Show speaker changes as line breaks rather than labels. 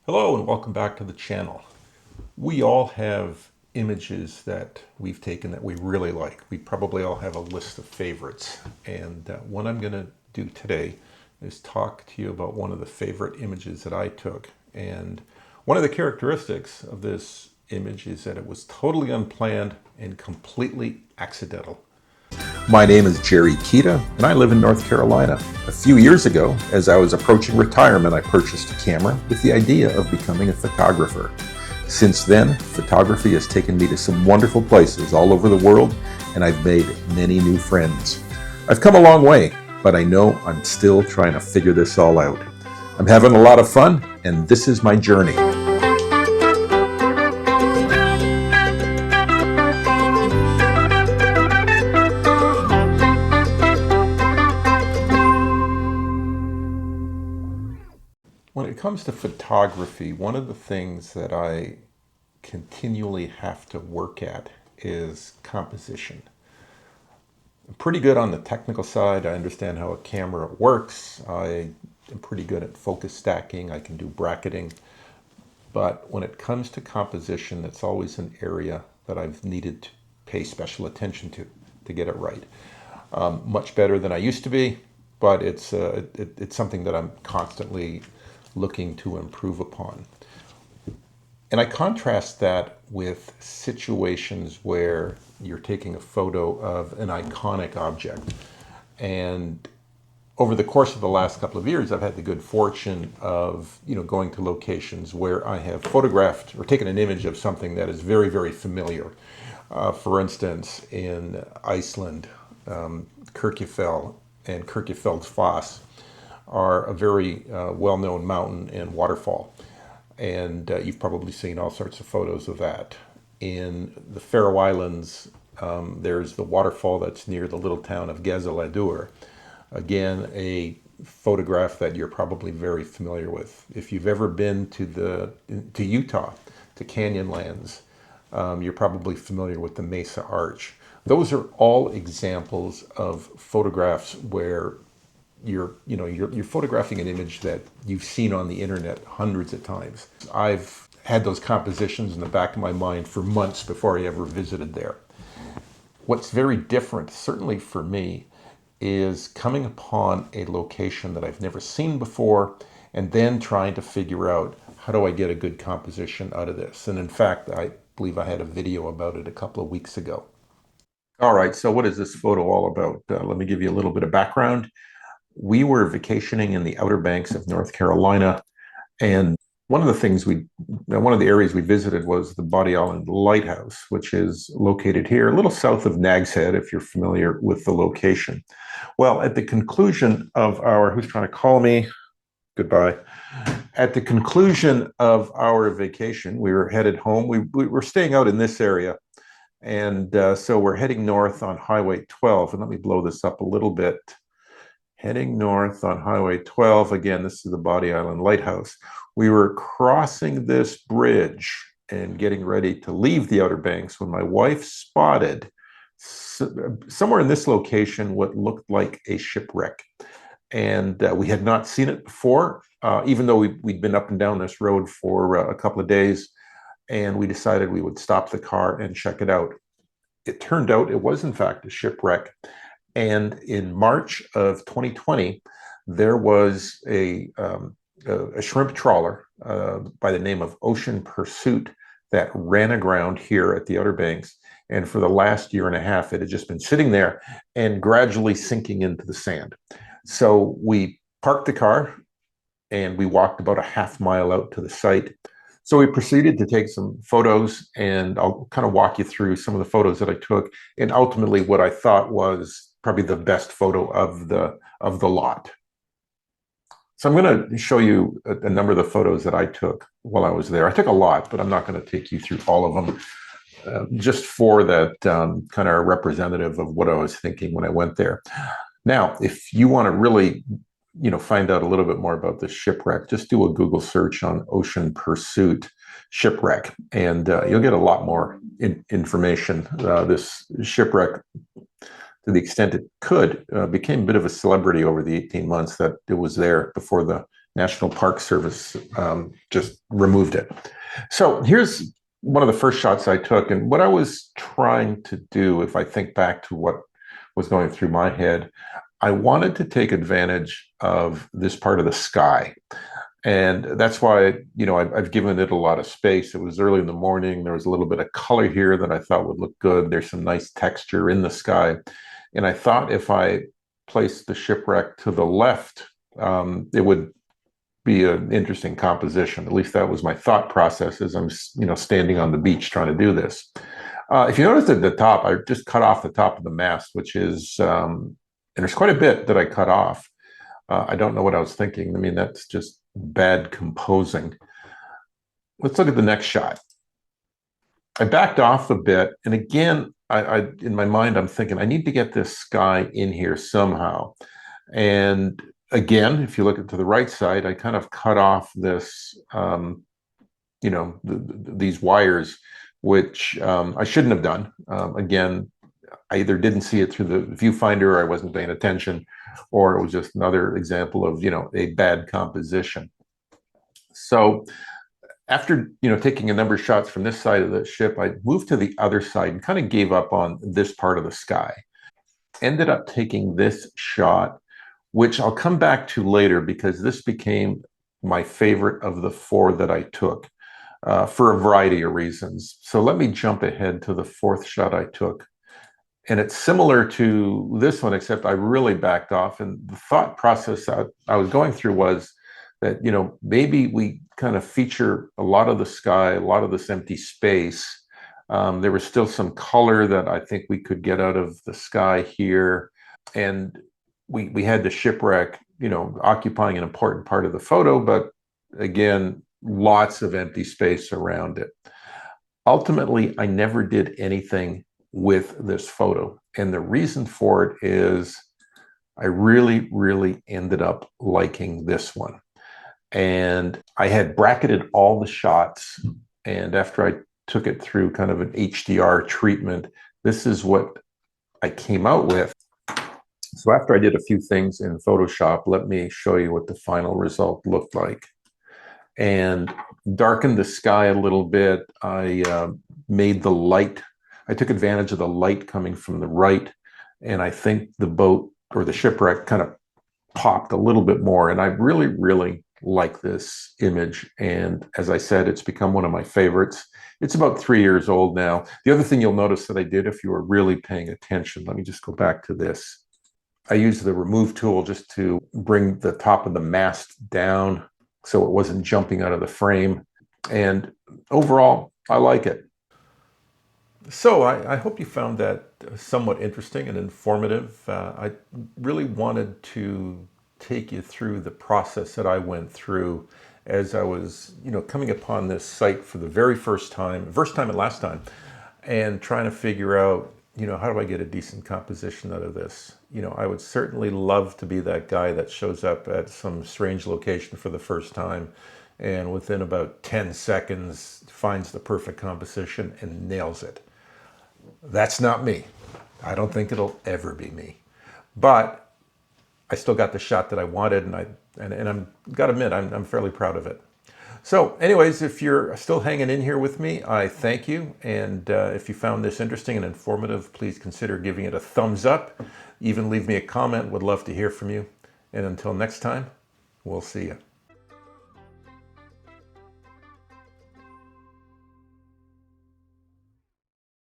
Hello and welcome back to the channel. We all have images that we've taken that we really like. We probably all have a list of favorites. And what I'm going to do today is talk to you about one of the favorite images that I took. And one of the characteristics of this image is that it was totally unplanned and completely accidental. My name is Jerry Kita, and I live in North Carolina. A few years ago, as I was approaching retirement, I purchased a camera with the idea of becoming a photographer. Since then, photography has taken me to some wonderful places all over the world, and I've made many new friends. I've come a long way, but I know I'm still trying to figure this all out. I'm having a lot of fun, and this is my journey. When it comes to photography, one of the things that I continually have to work at is composition. I'm pretty good on the technical side. I understand how a camera works. I am pretty good at focus stacking. I can do bracketing. But when it comes to composition, it's always an area that I've needed to pay special attention to get it right. Much better than I used to be, but it's something that I'm constantly looking to improve upon. And I contrast that with situations where you're taking a photo of an iconic object. And over the course of the last couple of years, I've had the good fortune of, going to locations where I have photographed or taken an image of something that is very, very familiar. For instance, in Iceland, Kirkjufell and Kirkjufeldsfoss are a very well-known mountain and waterfall. And you've probably seen all sorts of photos of that. In the Faroe Islands, there's the waterfall that's near the little town of Gezelladur. Again, a photograph that you're probably very familiar with. If you've ever been to Utah, to Canyonlands, you're probably familiar with the Mesa Arch. Those are all examples of photographs where you're photographing an image that you've seen on the internet hundreds of times. I've had those compositions in the back of my mind for months before I ever visited there. What's very different, certainly for me, is coming upon a location that I've never seen before and then trying to figure out, how do I get a good composition out of this? And in fact, I believe I had a video about it a couple of weeks ago. All right, so what is this photo all about? Let me give you a little bit of background. We were vacationing in the Outer Banks of North Carolina, and one of the areas we visited was the Body Island Lighthouse, which is located here, a little south of Nags Head, if you're familiar with the location. Well, at the conclusion of who's trying to call me? Goodbye. At the conclusion of our vacation, we were headed home. We were staying out in this area, and so we're heading north on Highway 12, and let me blow this up a little bit. Heading north on Highway 12. Again, this is the Body Island Lighthouse. We were crossing this bridge and getting ready to leave the Outer Banks when my wife spotted somewhere in this location what looked like a shipwreck. And we had not seen it before, even though we'd been up and down this road for a couple of days. And we decided we would stop the car and check it out. It turned out it was, in fact, a shipwreck. And in March of 2020, there was a shrimp trawler by the name of Ocean Pursuit that ran aground here at the Outer Banks. And for the last year and a half, it had just been sitting there and gradually sinking into the sand. So we parked the car and we walked about a half mile out to the site. So we proceeded to take some photos, and I'll kind of walk you through some of the photos that I took, and ultimately what I thought was probably the best photo of the lot. So I'm going to show you a number of the photos that I took while I was there. I took a lot, but I'm not going to take you through all of them, just for that kind of representative of what I was thinking when I went there. Now, if you want to really find out a little bit more about this shipwreck, just do a Google search on Ocean Pursuit shipwreck, and you'll get a lot more information. This shipwreck, to the extent it became a bit of a celebrity over the 18 months that it was there before the National Park Service just removed it. So here's one of the first shots I took. And what I was trying to do, if I think back to what was going through my head, I wanted to take advantage of this part of the sky. And that's why, I've given it a lot of space. It was early in the morning. There was a little bit of color here that I thought would look good. There's some nice texture in the sky. And I thought if I placed the shipwreck to the left, it would be an interesting composition. At least that was my thought process as I'm, standing on the beach trying to do this. If you notice at the top, I just cut off the top of the mast, which is, and there's quite a bit that I cut off. I don't know what I was thinking. I mean, that's just bad composing. Let's look at the next shot. I backed off a bit, and again, I in my mind, I'm thinking I need to get this sky in here somehow. And again, if you look to the right side, I kind of cut off this, these wires, which I shouldn't have done. Again, I either didn't see it through the viewfinder or I wasn't paying attention, or it was just another example of, a bad composition. So after, taking a number of shots from this side of the ship, I moved to the other side and kind of gave up on this part of the sky. Ended up taking this shot, which I'll come back to later because this became my favorite of the four that I took for a variety of reasons. So let me jump ahead to the fourth shot I took. And it's similar to this one, except I really backed off. And the thought process I was going through was that, maybe we kind of feature a lot of the sky, a lot of this empty space. There was still some color that I think we could get out of the sky here. And we had the shipwreck, occupying an important part of the photo, but again, lots of empty space around it. Ultimately, I never did anything with this photo. And the reason for it is I really, really ended up liking this one. And I had bracketed all the shots. And after I took it through kind of an HDR treatment, this is what I came out with. So after I did a few things in Photoshop, let me show you what the final result looked like. And darkened the sky a little bit. I made the light, I took advantage of the light coming from the right. And I think the boat or the shipwreck kind of popped a little bit more. And I really, really like this image. And as I said, it's become one of my favorites. It's about 3 years old now. The other thing you'll notice that I did, if you were really paying attention, let me just go back to this. I used the remove tool just to bring the top of the mast down so it wasn't jumping out of the frame. And overall, I like it. So I hope you found that somewhat interesting and informative. I really wanted to take you through the process that I went through as I was, coming upon this site for the very first time and last time, and trying to figure out, how do I get a decent composition out of this? I would certainly love to be that guy that shows up at some strange location for the first time and within about 10 seconds finds the perfect composition and nails it. That's not me. I don't think it'll ever be me. But I still got the shot that I wanted, and I'm got to admit, I'm fairly proud of it. So anyways, if you're still hanging in here with me, I thank you. And if you found this interesting and informative, please consider giving it a thumbs up. Even leave me a comment. Would love to hear from you. And until next time, we'll see you.